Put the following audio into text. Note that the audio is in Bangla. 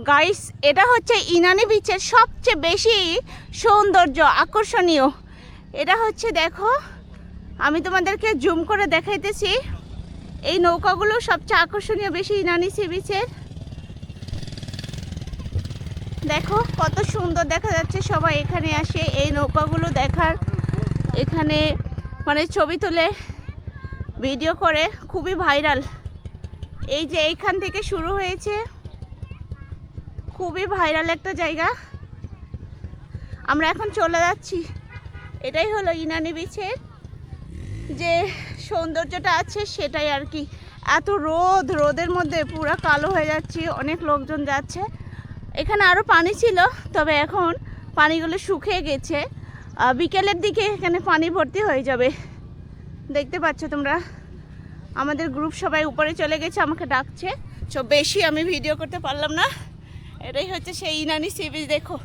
গাইস, এটা হচ্ছে ইনানি বিচের সবচেয়ে বেশি সৌন্দর্য, আকর্ষণীয়। এটা হচ্ছে, দেখো আমি তোমাদেরকে জুম করে দেখাইতেছি। এই নৌকাগুলো সবচেয়ে আকর্ষণীয় বেশি ইনানি সি বিচের। দেখো কত সুন্দর দেখা যাচ্ছে, সবাই এখানে আসে এই নৌকাগুলো দেখার, এখানে মানে ছবি তুলে ভিডিও করে, খুবই ভাইরাল। এই যে এইখান থেকে শুরু হয়েছে, খুবই ভাইরাল একটা জায়গা। আমরা এখন চলে যাচ্ছি। এটাই হলো ইনানি বিচের যে সৌন্দর্যটা আছে সেটাই আর কি। এত রোদ, রোদের মধ্যে পুরো কালো হয়ে যাচ্ছি, অনেক লোকজন যাচ্ছে। এখানে আরও পানি ছিল, তবে এখন পানিগুলো শুকিয়ে গেছে। বিকেলের দিকে এখানে পানি ভর্তি হয়ে যাবে। দেখতে পাচ্ছ তোমরা, আমাদের গ্রুপ সবাই উপরে চলে গেছে, আমাকে ডাকছে। তো বেশি আমি ভিডিও করতে পারলাম না। এটাই হচ্ছে সেই ইনানি সি বিচ। দেখো